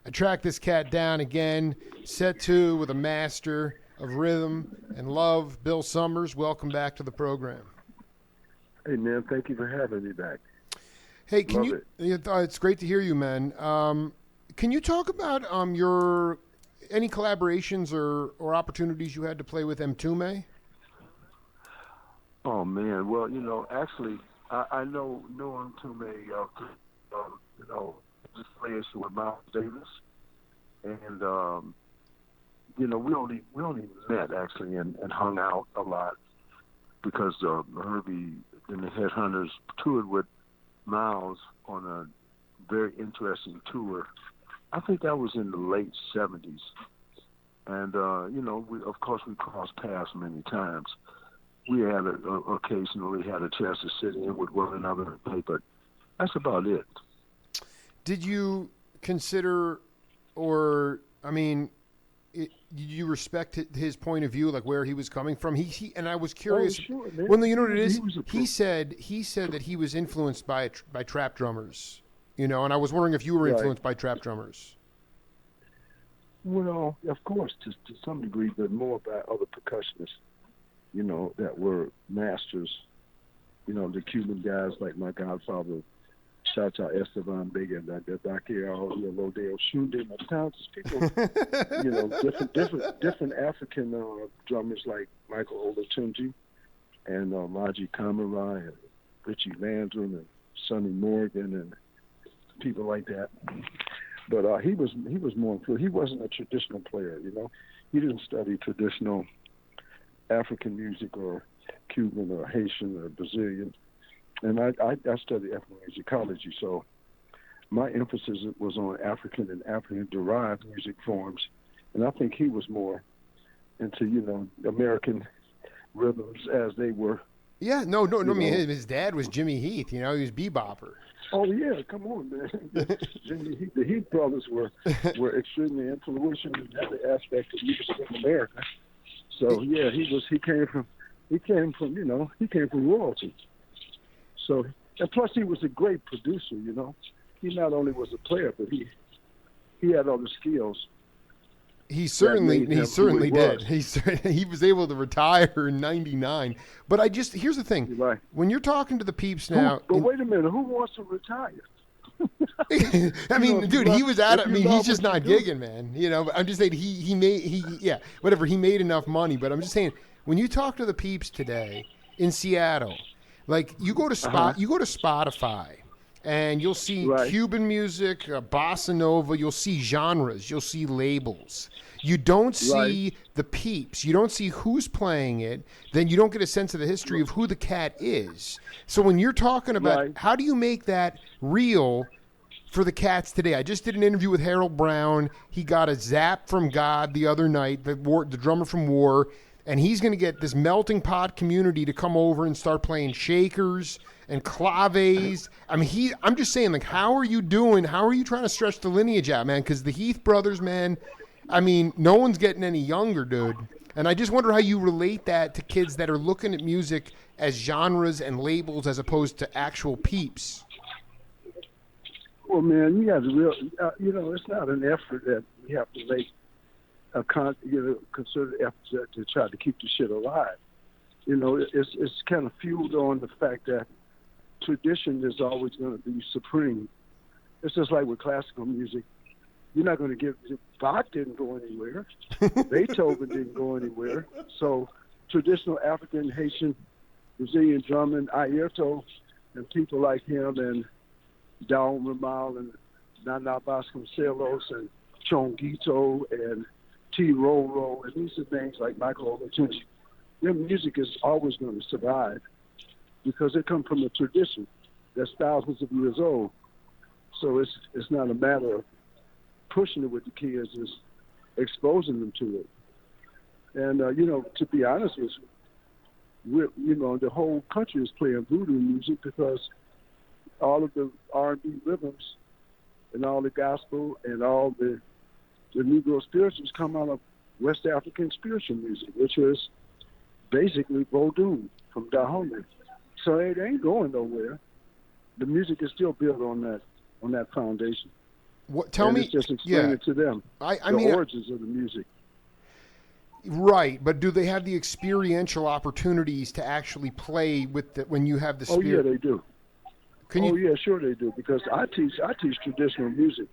I tracked this cat down again, set two with a master of rhythm and love, Bill Summers. Welcome back to the program. Hey, man, thank you for having me back. Hey, Love it. it's great to hear you, man. Can you talk about your any collaborations or opportunities you had to play with Mtume? Oh, man. Well, actually, I know him to me, just playing with Miles Davis. And, we only met, actually, and hung out a lot because Herbie and the Headhunters toured with Miles on a very interesting tour. I think that was in the late 70s. And, of course, we crossed paths many times. We had occasionally had a chance to sit in with one another and play, but that's about it. Did you consider, or, I mean, did you respect his point of view, like where he was coming from? He and I was curious. Oh, sure, man. Well, you know what it is? He He said that he was influenced by trap drummers, and I was wondering if you were Right. influenced by trap drummers. Well, of course, to some degree, but more by other percussionists, that were masters. The Cuban guys like my godfather, shout out Esteban Big and Daquel, Lodeo Shunde, my talented people. Different African drummers like Michael Olatunji and Maji Kamara and Richie Landrum and Sonny Morgan and people like that. But he was more included. He wasn't a traditional player, He didn't study traditional African music or Cuban or Haitian or Brazilian. And I studied ethnomusicologist, so my emphasis was on African and African-derived music forms. And I think he was more into, American rhythms as they were. Yeah, no. I mean, his dad was Jimmy Heath. He was bebopper. Oh yeah, come on, man. The Heath brothers were extremely influential in that aspect of music in America. So yeah, he came from royalty. So, and plus he was a great producer. He not only was a player, but he had other skills. He certainly did. Was. He was able to retire in '99. But here's the thing: right. When you're talking to the peeps now, wait a minute, who wants to retire? I mean, dude, he was at it. I mean, he's just not gigging, man. I'm just saying he made enough money. But I'm just saying, when you talk to the peeps today in Seattle, like you go to Spotify, and you'll see Right. Cuban music, bossa nova. You'll see genres. You'll see labels. You don't see the peeps. You don't see who's playing it. Then you don't get a sense of the history of who the cat is. So when you're talking about how do you make that real for the cats today? I just did an interview with Harold Brown. He got a zap from God the other night, the drummer from War, and he's going to get this melting pot community to come over and start playing shakers and claves. I mean, I'm just saying, like, how are you doing? How are you trying to stretch the lineage out, man? Because the Heath brothers, man, I mean, no one's getting any younger, dude. And I just wonder how you relate that to kids that are looking at music as genres and labels as opposed to actual peeps. Well, man, you got to it's not an effort that we have to make a concerted effort to try to keep the shit alive. It's kind of fueled on the fact that tradition is always going to be supreme. It's just like with classical music. You're not going to get Bach didn't go anywhere. Beethoven didn't go anywhere. So traditional African, Haitian, Brazilian drumming, Airto, and people like him and Dal Ramal and Nana Vasconcelos and Chonguito and T. Roro, and these are names like Michael Olatunji. Their music is always going to survive because it comes from a tradition that's thousands of years old. So it's not a matter of pushing it with the kids, it's exposing them to it. And, to be honest with you, the whole country is playing voodoo music because all of the R&B rhythms and all the gospel and all the Negro spirituals come out of West African spiritual music, which is basically Vodou from Dahomey. So it ain't going nowhere. The music is still built on that foundation. Tell me. It's just Yeah. explaining to them I the mean, origins of the music. right, but do they have the experiential opportunities to actually play with when you have the Oh yeah, spirit? they do. Yeah, sure they do. Because I teach traditional music.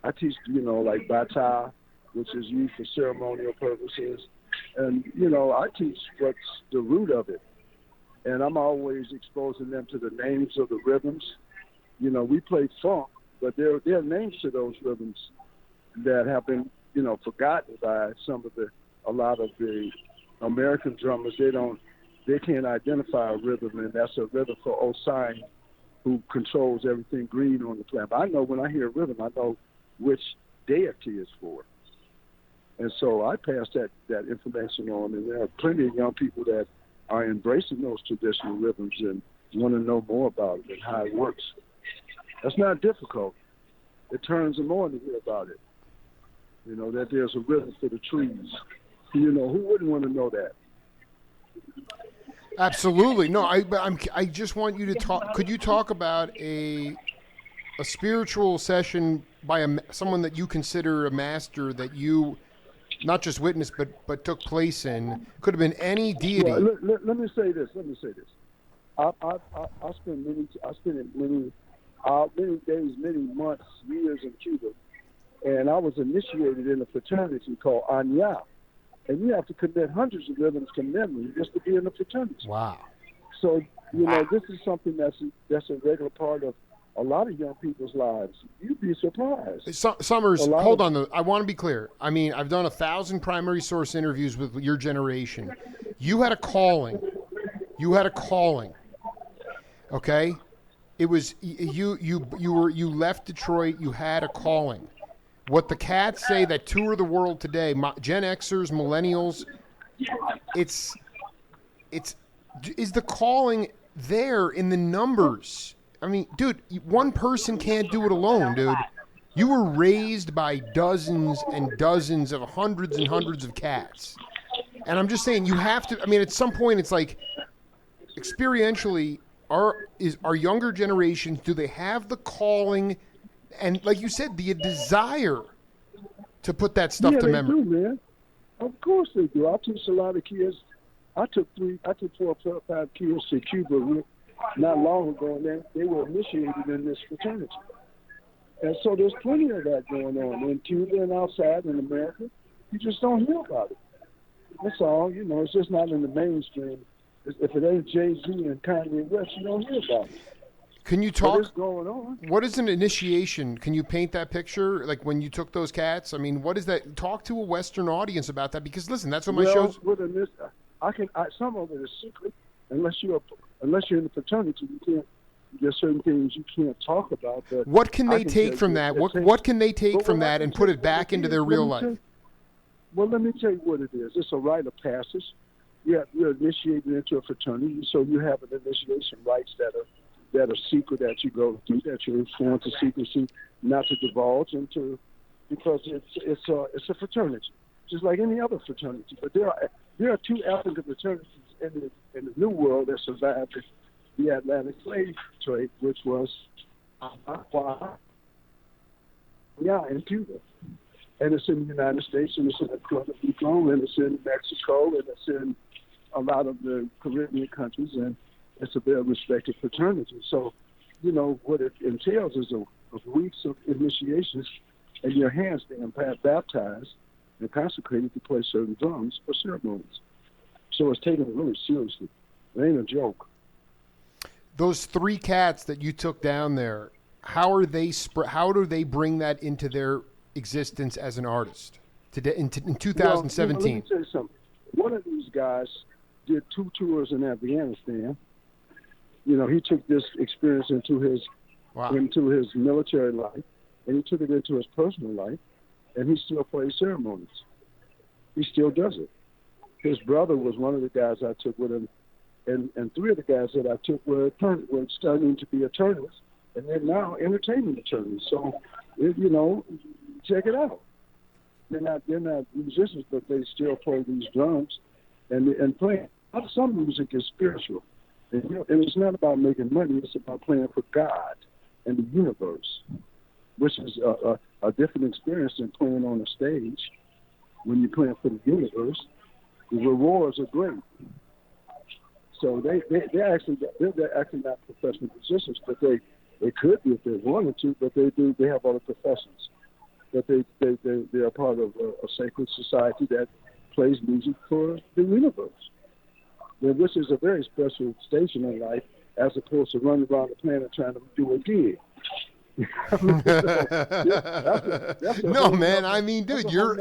I teach, like bata, which is used for ceremonial purposes, and I teach what's the root of it. And I'm always exposing them to the names of the rhythms. We play funk, but there are names to those rhythms that have been, forgotten by a lot of the American drummers. They can't identify a rhythm, and that's a rhythm for Osai, who controls everything green on the planet. But I know when I hear a rhythm, I know which deity is for. And so I pass that information on, and there are plenty of young people that are embracing those traditional rhythms and want to know more about it and how it works. That's not difficult. It turns them on to hear about it. That there's a rhythm for the trees. Who wouldn't want to know that? Absolutely. No, I just want you to talk. Could you talk about a spiritual session by someone that you consider a master that you not just witnessed but took place in? Could have been any deity. Well, let me say this. I spent many days, many months, years in Cuba, and I was initiated in a fraternity called Anya. And you have to commit hundreds of rhythms to memory just to be in a fraternity. Wow. So, this is something that's a regular part of a lot of young people's lives. You'd be surprised. Summers, hold on. I want to be clear. I mean, I've done 1,000 primary source interviews with your generation. You had a calling. Okay? It was you left Detroit, you had a calling. What the cats say that tour the world today, Gen Xers, millennials, is the calling there in the numbers? I mean, dude, one person can't do it alone, dude. You were raised by dozens and dozens of hundreds and hundreds of cats. And I'm just saying, you have to, I mean, at some point, it's like, experientially, our younger generations, do they have the calling and, like you said, the desire to put that stuff to memory? Yeah, they do, man. Of course they do. I teach a lot of kids. I took 4 or 5 kids to Cuba not long ago, and they were initiated in this fraternity. And so there's plenty of that going on in Cuba and outside in America. You just don't hear about it. That's all. It's just not in the mainstream. If it ain't Jay-Z and Kanye West, you don't hear about it. Can you talk? What is going on? What is an initiation? Can you paint that picture? Like when you took those cats? I mean, what is that? Talk to a Western audience about that, because listen, that's what my shows. Some of it is secret. Unless you're in the fraternity, you can't. There's certain things you can't talk about. But what can they take from that? What can they take from that and put it back into their real life? Well, let me tell you what it is. It's a rite of passage. You're initiated into a fraternity, so you have an initiation rites that are secret that you go through, that you're sworn to secrecy, not to divulge into, because it's a fraternity, just like any other fraternity. But there are 2 African fraternities in the New World that survived the Atlantic slave trade, which was in Cuba, and it's in the United States, and it's in Puerto Rico, and it's in Mexico, and it's in a lot of the Caribbean countries, and it's a very respected fraternity. So, what it entails is a weeks of initiations, and your hands being baptized and consecrated to play certain drums for ceremonies. So it's taken really seriously. It ain't a joke. Those 3 cats that you took down there, how do they bring that into their existence as an artist today in 2017? Well, let me tell you something. One of these guys did 2 tours in Afghanistan. He took this experience into his military life, and he took it into his personal life, and he still plays ceremonies. He still does it. His brother was one of the guys I took with him, and 3 of the guys that I took were studying to be attorneys, and they're now entertainment attorneys. So, check it out. They're not musicians, but they still play these drums and playing. Some music is spiritual. And it's not about making money. It's about playing for God and the universe, which is a different experience than playing on a stage. When you're playing for the universe, the rewards are great. So they're actually not professional musicians, but they could be if they wanted to. But they have other professions. But they are part of a sacred society that plays music for the universe, which is a very special station in life, as opposed to running around the planet trying to do a gig. No, man. I mean, dude, you're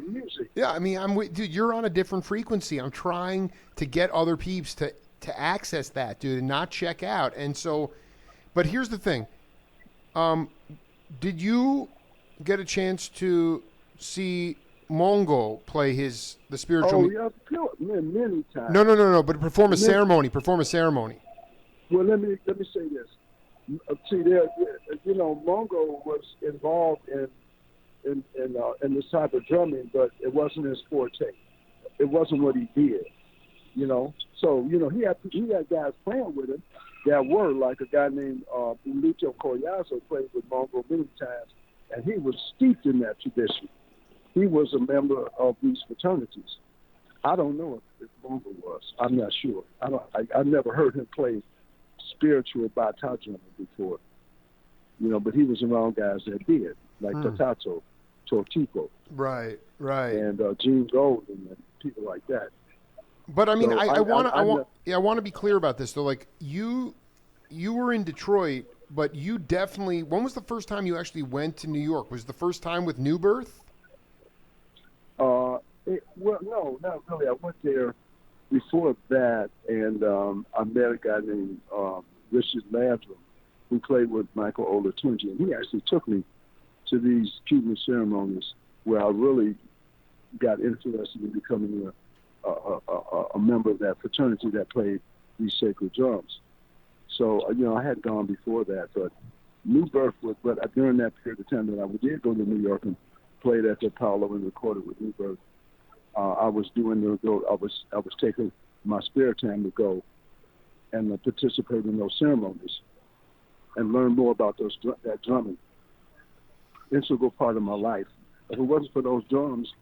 music. yeah. I mean, dude. You're on a different frequency. I'm trying to get other peeps to access that, dude, and not check out. And so, but here's the thing. Did you get a chance to see Mongo play the spiritual? Oh yeah, many times. No. But perform a ceremony. Well, let me say this. See, Mongo was involved in this type of drumming, but it wasn't his forte. It wasn't what he did, So he had guys playing with him that were, like a guy named Lucho Collazo played with Mongo many times, and he was steeped in that tradition. He was a member of these fraternities. I don't know if Mongo was. I'm not sure. I never heard him play spiritual bata drumming before, but he was around guys that did, like Tatato, Tortico, right, and Gene Golden and people like that. But I mean, so I want to be clear about this though. Like you were in Detroit, but you definitely. When was the first time you actually went to New York? Was it the first time with New Birth? Well, no, not really. I went there before that, and I met a guy named Richard Landrum, who played with Michael Olatunji, and he actually took me to these Cuban ceremonies where I really got interested in becoming a member of that fraternity that played these sacred drums. So, I had gone before that, but New Birth but during that period of time that I did go to New York and played at the Apollo and recorded with New Birth, I was taking my spare time to go and participate in those ceremonies and learn more about that drumming. Integral part of my life. If it wasn't for those drums,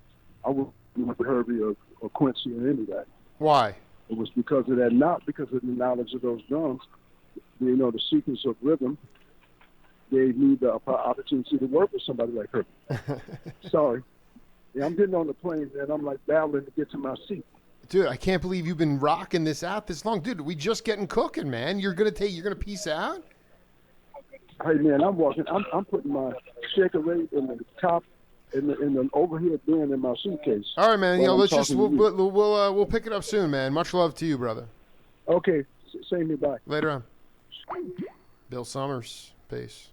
I wouldn't have Herbie or Quincy or anybody. Why? It was because of that, not because of the knowledge of those drums. The sequence of rhythm gave me the opportunity to work with somebody like Herbie. Sorry. Yeah, I'm getting on the plane and I'm like battling to get to my seat. Dude, I can't believe you've been rocking this out this long. Dude, we just getting cooking, man. You're gonna peace out? Hey man, I'm putting my shaker rate in the top in the overhead bin in my suitcase. All right, man. We'll pick it up soon, man. Much love to you, brother. Okay, same here. Bye. Later on. Bill Summers, peace.